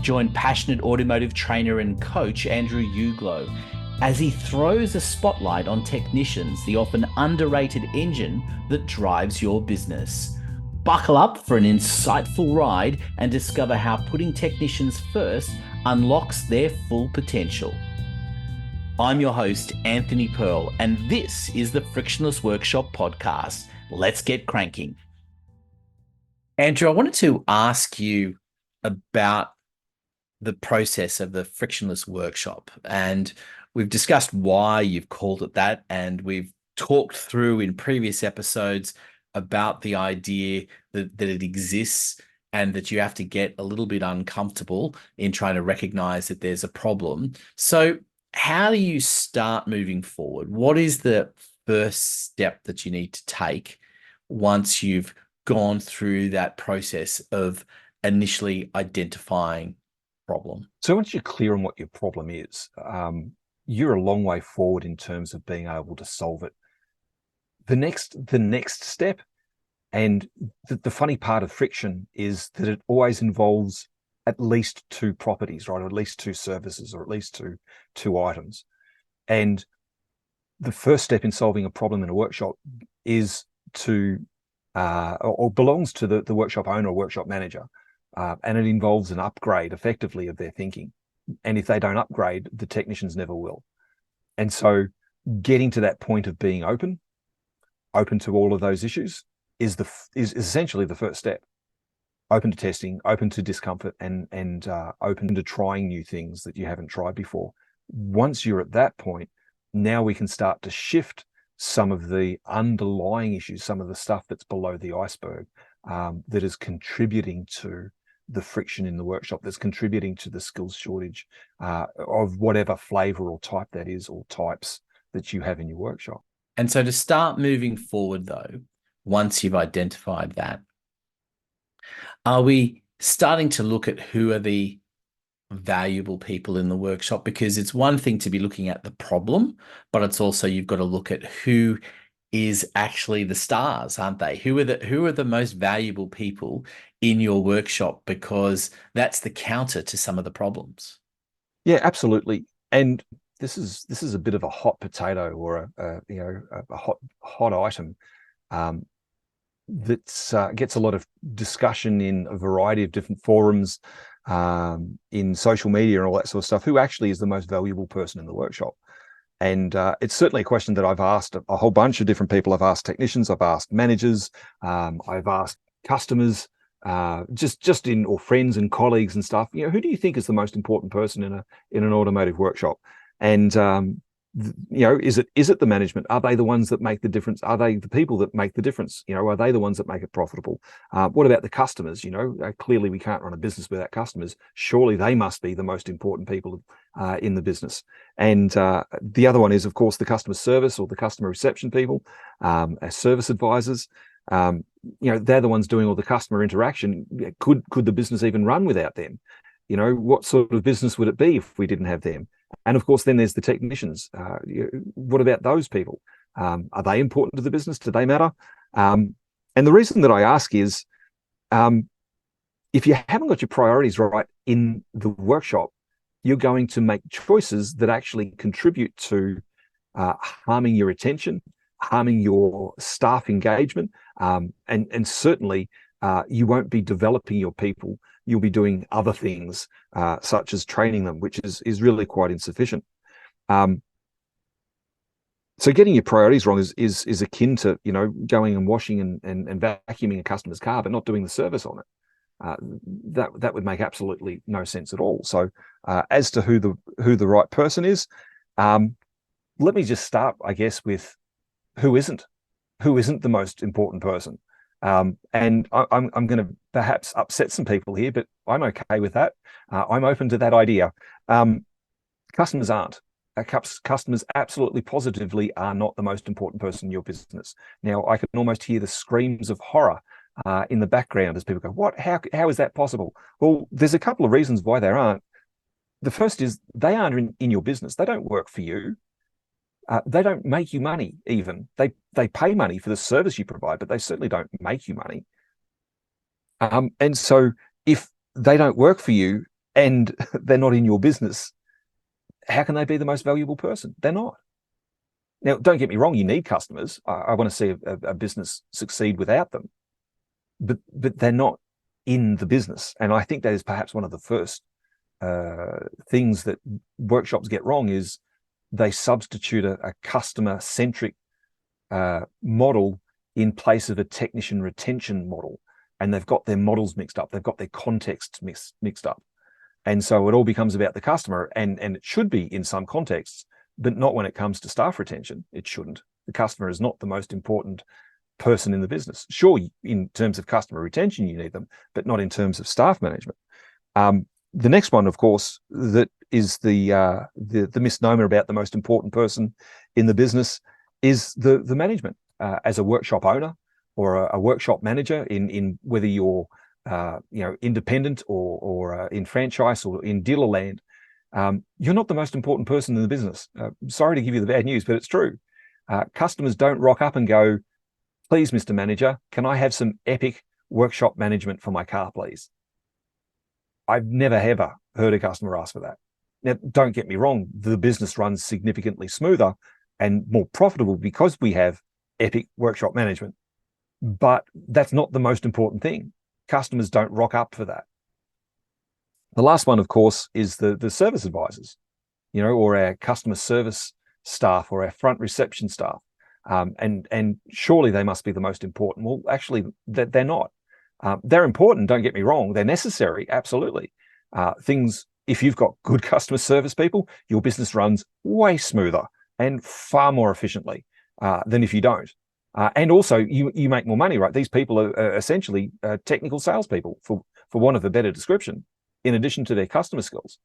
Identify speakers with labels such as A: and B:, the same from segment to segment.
A: join passionate automotive trainer and coach Andrew Uglow as he throws a spotlight on technicians, the often underrated engine that drives your business. Buckle up for an insightful ride and discover how putting technicians first unlocks their full potential. I'm your host, Anthony Pearl, and this is the Frictionless Workshop podcast. Let's get cranking. Andrew, I wanted to ask you about the process of the Frictionless Workshop, and we've discussed why you've called it that, and we've talked through in previous episodes about the idea that it exists and that you have to get a little bit uncomfortable in trying to recognize that there's a problem. So how do you start moving forward? What is the first step that you need to take once you've gone through that process of initially identifying problem?
B: So once you're clear on what your problem is, you're a long way forward in terms of being able to solve it. The next step, and the funny part of friction is that it always involves at least two properties, right? Or at least two services, or at least two items. And the first step in solving a problem in a workshop is or belongs to the workshop owner or workshop manager. And it involves an upgrade effectively of their thinking. And if they don't upgrade, the technicians never will. And so getting to that point of being open to all of those issues is essentially the first step. Open to testing, open to discomfort, and open to trying new things that you haven't tried before. Once you're at that point, now we can start to shift some of the underlying issues, some of the stuff that's below the iceberg, that is contributing to the friction in the workshop, that's contributing to the skills shortage of whatever flavor or type that is, or types that you have in your workshop.
A: And so to start moving forward though, once you've identified that, are we starting to look at who are the valuable people in the workshop? Because it's one thing to be looking at the problem, but it's also, you've got to look at who is actually the stars, aren't they? Who are the most valuable people in your workshop? Because that's the counter to some of the problems.
B: Yeah, absolutely. And this is a bit of a hot potato, or a hot item that gets a lot of discussion in a variety of different forums, in social media and all that sort of stuff. Who actually is the most valuable person in the workshop? And it's certainly a question that I've asked a whole bunch of different people. I've asked technicians, I've asked managers, I've asked customers, or friends and colleagues and stuff. Who do you think is the most important person in an automotive workshop? And is it the management? Are they the ones that make the difference? Are they the people that make the difference? Are they the ones that make it profitable? What about the customers? Clearly we can't run a business without customers. Surely they must be the most important people in the business. And the other one is, of course, the customer service or the customer reception people, as service advisors. They're the ones doing all the customer interaction. Could the business even run without them? What sort of business would it be if we didn't have them? And of course, then there's the technicians. What about those people? Are they important to the business? Do they matter? And the reason that I ask is, if you haven't got your priorities right in the workshop, you're going to make choices that actually contribute to harming your retention, harming your staff engagement, and certainly you won't be developing your people. You'll be doing other things, such as training them, which is really quite insufficient. So getting your priorities wrong is akin to going and washing and vacuuming a customer's car, but not doing the service on it. That would make absolutely no sense at all. So as to who the right person is, let me just start, I guess, with who isn't the most important person. And I'm going to perhaps upset some people here, but I'm okay with that. I'm open to that idea. Customers aren't. Customers absolutely positively are not the most important person in your business. Now, I can almost hear the screams of horror in the background as people go, "What? How is that possible?" Well, there's a couple of reasons why they aren't. The first is they aren't in your business. They don't work for you. They don't make you money even. They pay money for the service you provide, but they certainly don't make you money. And so if they don't work for you, and they're not in your business, how can they be the most valuable person? They're not. Now, don't get me wrong, you need customers. I want to see a business succeed without them, but they're not in the business. And I think that is perhaps one of the first things that workshops get wrong is they substitute a customer-centric model in place of a technician retention model. And they've got their models mixed up. They've got their contexts mixed up. And so it all becomes about the customer, and it should be in some contexts, but not when it comes to staff retention. It shouldn't. The customer is not the most important person in the business. Sure, in terms of customer retention, you need them, but not in terms of staff management. The next one, of course, that is the misnomer about the most important person in the business is the management. As a workshop owner or a workshop manager, in whether you're independent or in franchise or in dealer land, you're not the most important person in the business. Sorry to give you the bad news, but it's true. Customers don't rock up and go, "Please, Mr. Manager, can I have some epic workshop management for my car, please?" I've never ever heard a customer ask for that. Now, don't get me wrong, the business runs significantly smoother and more profitable because we have epic workshop management. But that's not the most important thing. Customers don't rock up for that. The last one, of course, is the service advisors, or our customer service staff or our front reception staff. And surely they must be the most important. Well, actually, they're not. They're important, don't get me wrong. They're necessary, absolutely. If you've got good customer service people, your business runs way smoother and far more efficiently than if you don't. And also, you make more money, right? These people are essentially technical salespeople, for want of a better description, in addition to their customer skills.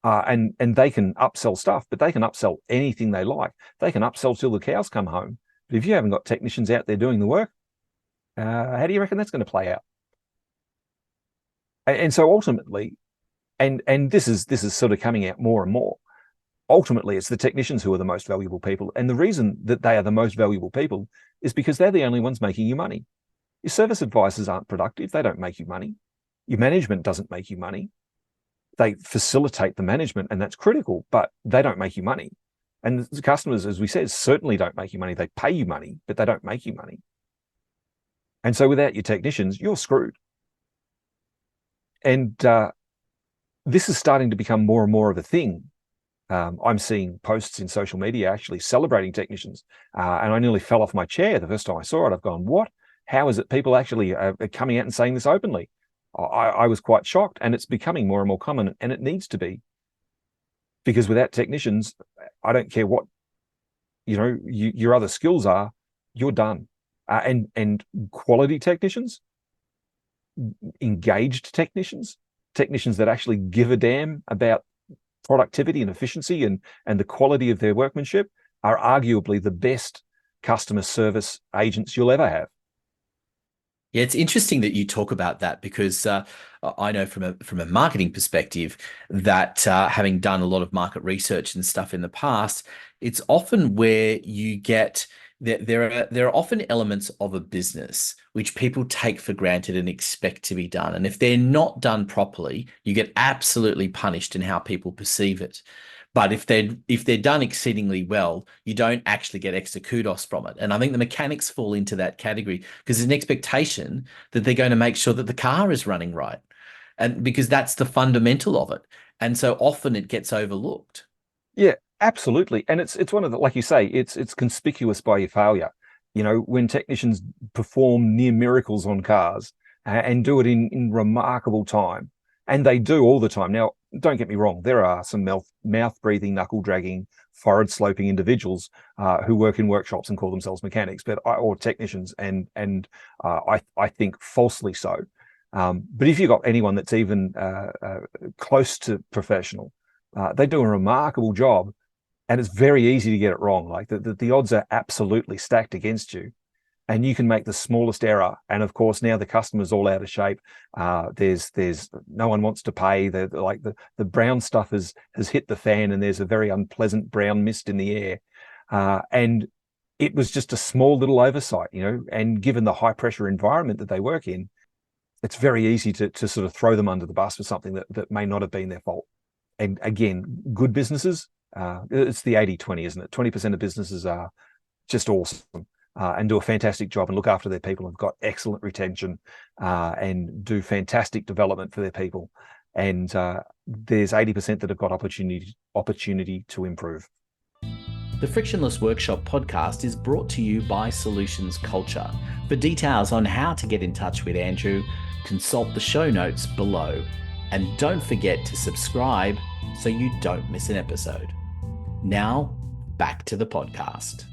B: And they can upsell stuff, but they can upsell anything they like. They can upsell till the cows come home. But if you haven't got technicians out there doing the work, how do you reckon that's going to play out? And so ultimately, and this is sort of coming out more and more, ultimately it's the technicians who are the most valuable people. And the reason that they are the most valuable people is because they're the only ones making you money. Your service advisors aren't productive. They don't make you money. Your management doesn't make you money. They facilitate the management, and that's critical, but they don't make you money. And the customers, as we said, certainly don't make you money. They pay you money, but they don't make you money. And so without your technicians, you're screwed. And this is starting to become more and more of a thing. I'm seeing posts in social media actually celebrating technicians. And I nearly fell off my chair the first time I saw it. I've gone, what? How is it people actually are coming out and saying this openly? I was quite shocked, and it's becoming more and more common, and it needs to be. Because without technicians, I don't care what your other skills are, you're done. And quality technicians, engaged technicians that actually give a damn about productivity and efficiency and the quality of their workmanship are arguably the best customer service agents you'll ever have.
A: Yeah, it's interesting that you talk about that, because I know from a marketing perspective that having done a lot of market research and stuff in the past, it's often where you get there are often elements of a business which people take for granted and expect to be done. And if they're not done properly, you get absolutely punished in how people perceive it. But if they're done exceedingly well, you don't actually get extra kudos from it. And I think the mechanics fall into that category because there's an expectation that they're going to make sure that the car is running right. And because that's the fundamental of it. And so often it gets overlooked.
B: Yeah, absolutely. And it's one of the, like you say, it's conspicuous by your failure. When technicians perform near miracles on cars and do it in remarkable time, and they do all the time. Now, don't get me wrong, there are some mouth-breathing, knuckle-dragging, forward-sloping individuals who work in workshops and call themselves mechanics, or technicians, and I think falsely so. But if you've got anyone that's even close to professional, they do a remarkable job, and it's very easy to get it wrong. Like the odds are absolutely stacked against you, and you can make the smallest error. And of course, now the customer's all out of shape. There's no one wants to pay. The brown stuff has hit the fan, and there's a very unpleasant brown mist in the air. And it was just a small little oversight, and given the high pressure environment that they work in, it's very easy to sort of throw them under the bus for something that may not have been their fault. And again, good businesses, it's the 80-20, isn't it? 20% of businesses are just awesome and do a fantastic job and look after their people and have got excellent retention and do fantastic development for their people. And there's 80% that have got opportunity to improve.
A: The Frictionless Workshop podcast is brought to you by Solutions Culture. For details on how to get in touch with Andrew, consult the show notes below. And don't forget to subscribe so you don't miss an episode. Now, back to the podcast.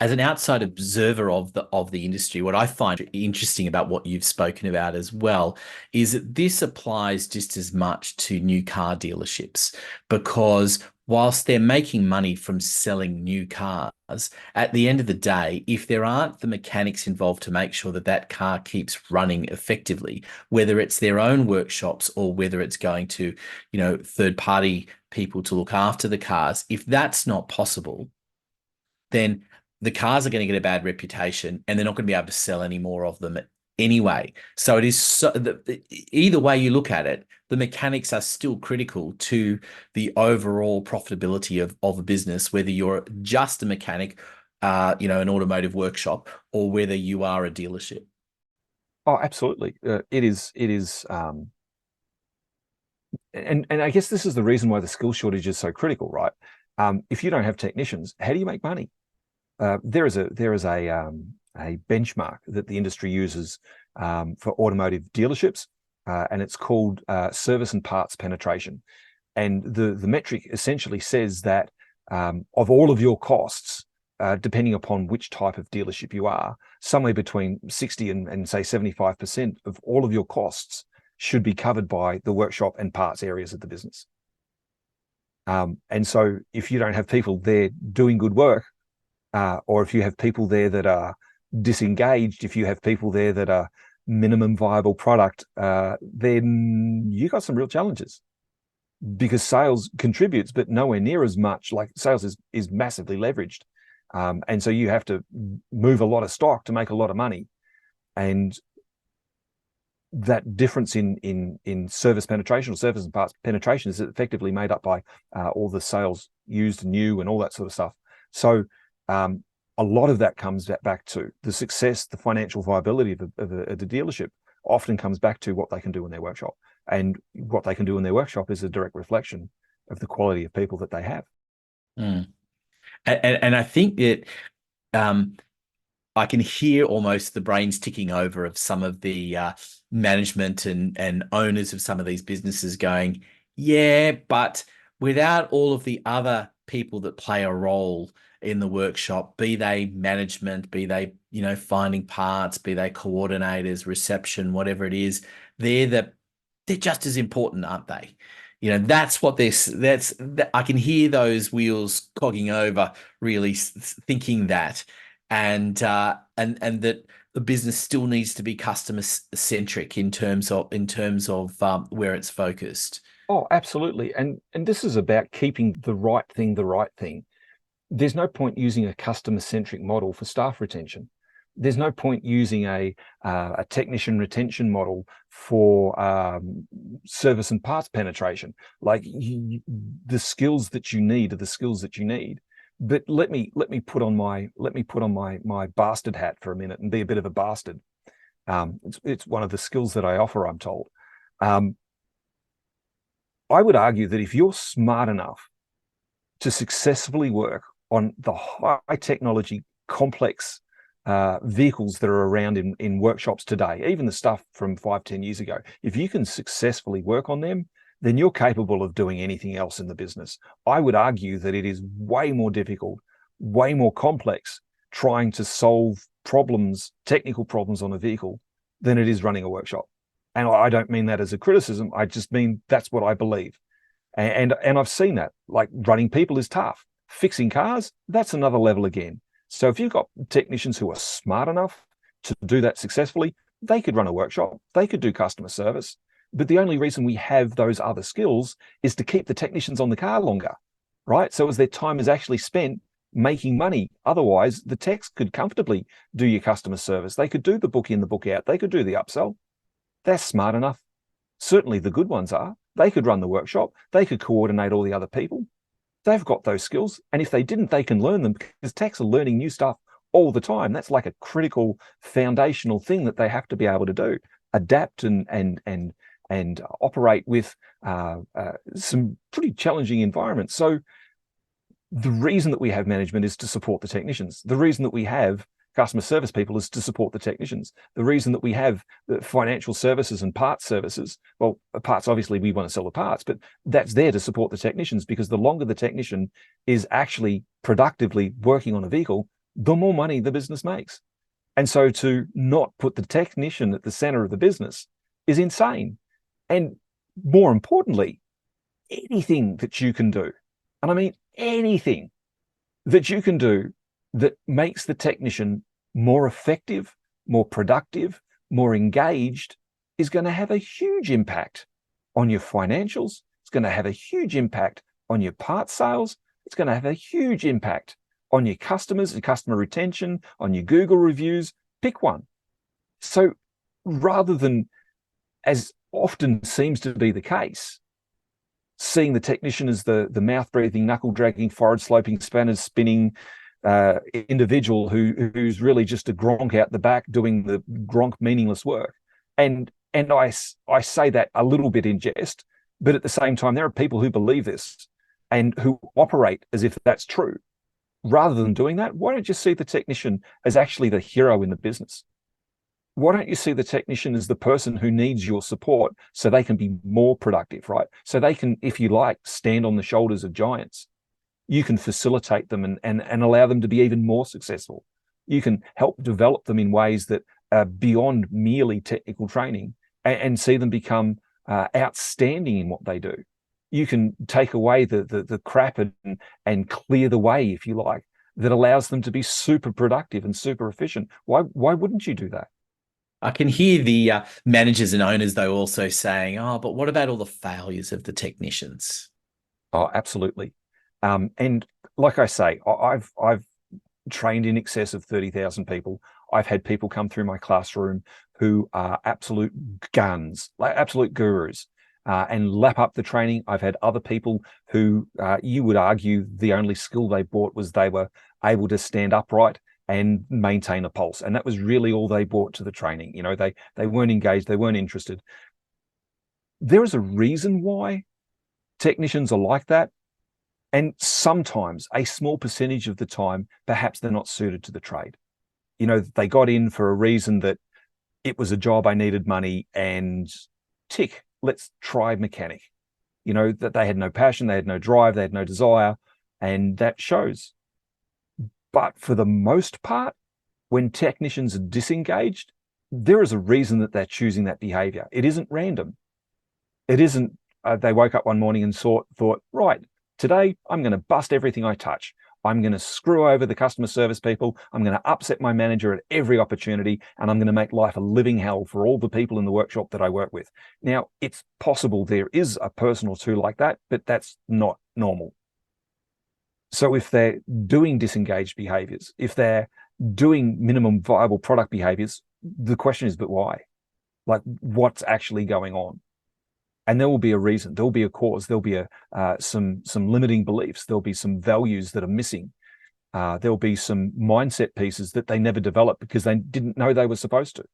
A: As an outside observer of the industry, what I find interesting about what you've spoken about as well is that this applies just as much to new car dealerships, because whilst they're making money from selling new cars, at the end of the day, if there aren't the mechanics involved to make sure that that car keeps running effectively, whether it's their own workshops or whether it's going to, third-party people to look after the cars, if that's not possible, then the cars are going to get a bad reputation and they're not going to be able to sell any more of them anyway. So it is either way you look at it, the mechanics are still critical to the overall profitability of a business, whether you're just a mechanic, an automotive workshop, or whether you are a dealership.
B: Oh, absolutely. It is. And I guess this is the reason why the skill shortage is so critical, right? If you don't have technicians, how do you make money? There is a benchmark that the industry uses for automotive dealerships, and it's called service and parts penetration. And the metric essentially says that of all of your costs, depending upon which type of dealership you are, somewhere between 60 and say 75% of all of your costs should be covered by the workshop and parts areas of the business. And so if you don't have people there doing good work, or if you have people there that are disengaged, if you have people there that are minimum viable product, then you got some real challenges, because sales contributes, but nowhere near as much. Like sales is massively leveraged. And so you have to move a lot of stock to make a lot of money. And that difference in service penetration or service and parts penetration is effectively made up by all the sales used, new, and all that sort of stuff. So a lot of that comes back to the success, the financial viability of the dealership often comes back to what they can do in their workshop. And what they can do in their workshop is a direct reflection of the quality of people that they have.
A: Mm. And I think that I can hear almost the brains ticking over of some of the management and owners of some of these businesses going, yeah, but without all of the other people that play a role in the workshop, be they management, be they, finding parts, be they coordinators, reception, whatever it is, they're just as important, aren't they? That's what I can hear those wheels cogging over, really thinking that, and that the business still needs to be customer centric in terms of where it's focused.
B: Oh, absolutely. And this is about keeping the right thing. There's no point using a customer-centric model for staff retention. There's no point using a technician retention model for service and parts penetration. Like the skills that you need are the skills that you need. But let me put on my bastard hat for a minute and be a bit of a bastard. It's one of the skills that I offer, I'm told. I would argue that if you're smart enough to successfully work on the high technology, complex vehicles that are around in workshops today, even the stuff from 5-10 years ago, if you can successfully work on them, then you're capable of doing anything else in the business. I would argue that it is way more difficult, way more complex trying to solve problems, technical problems on a vehicle than it is running a workshop. And I don't mean that as a criticism. I just mean that's what I believe. And I've seen that. Like running people is tough. Fixing cars, that's another level again. So if you've got technicians who are smart enough to do that successfully, they could run a workshop, they could do customer service. But the only reason we have those other skills is to keep the technicians on the car longer, right? So as their time is actually spent making money. Otherwise, the techs could comfortably do your customer service. They could do the book in, the book out. They could do the upsell. They're smart enough. Certainly the good ones are. They could run the workshop. They could coordinate all the other people. They've got those skills. And if they didn't, they can learn them, because techs are learning new stuff all the time. That's like a critical foundational thing that they have to be able to do. Adapt and operate with some pretty challenging environments. So the reason that we have management is to support the technicians. The reason that we have customer service people is to support the technicians. The reason that we have the financial services and parts services, well, parts, obviously we want to sell the parts, but that's there to support the technicians, because the longer the technician is actually productively working on a vehicle, the more money the business makes. And so to not put the technician at the center of the business is insane. And more importantly, anything that you can do, and I mean anything that you can do that makes the technician more effective, more productive, more engaged, is going to have a huge impact on your financials. It's going to have a huge impact on your parts sales. It's going to have a huge impact on your customers and customer retention, on your Google reviews. Pick one. So rather than, as often seems to be the case, seeing the technician as the mouth-breathing, knuckle-dragging, forward-sloping, spanners spinning individual who's really just a gronk out the back doing the gronk meaningless work. And I say that a little bit in jest, but at the same time, there are people who believe this and who operate as if that's true. Rather than doing that, why don't you see the technician as actually the hero in the business? Why don't you see the technician as the person who needs your support so they can be more productive, right? So they can, if you like, stand on the shoulders of giants. You can facilitate them and allow them to be even more successful. You can help develop them in ways that are beyond merely technical training and see them become outstanding in what they do. You can take away the crap and clear the way, if you like, that allows them to be super productive and super efficient. Why wouldn't you do that?
A: I can hear the managers and owners, though, also saying, oh, but what about all the failures of the technicians?
B: Oh, absolutely. And like I say, I've trained in excess of 30,000 people. I've had people come through my classroom who are absolute guns, like absolute gurus, and lap up the training. I've had other people who you would argue the only skill they brought was they were able to stand upright and maintain a pulse. And that was really all they brought to the training. You know, they weren't engaged, they weren't interested. There is a reason why technicians are like that. And sometimes, a small percentage of the time, perhaps they're not suited to the trade. You know, they got in for a reason that it was a job, I needed money, and tick, let's try mechanic. You know, that they had no passion, they had no drive, they had no desire, and that shows. But for the most part, when technicians are disengaged, there is a reason that they're choosing that behavior. It isn't random. It isn't, they woke up one morning and thought, right, today, I'm going to bust everything I touch. I'm going to screw over the customer service people. I'm going to upset my manager at every opportunity, and I'm going to make life a living hell for all the people in the workshop that I work with. Now, it's possible there is a person or two like that, but that's not normal. So if they're doing disengaged behaviors, if they're doing minimum viable product behaviors, the question is, but why? Like, what's actually going on? And there will be a reason, there'll be a cause, there'll be some limiting beliefs, there'll be some values that are missing. There'll be some mindset pieces that they never developed because they didn't know they were supposed to.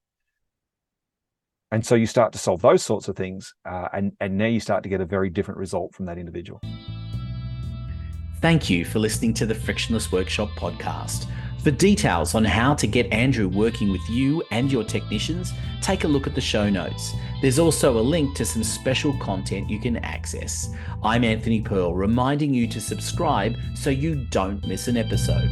B: And so you start to solve those sorts of things, and now you start to get a very different result from that individual.
A: Thank you for listening to the Frictionless Workshop podcast. For details on how to get Andrew working with you and your technicians, take a look at the show notes. There's also a link to some special content you can access. I'm Anthony Pearl, reminding you to subscribe so you don't miss an episode.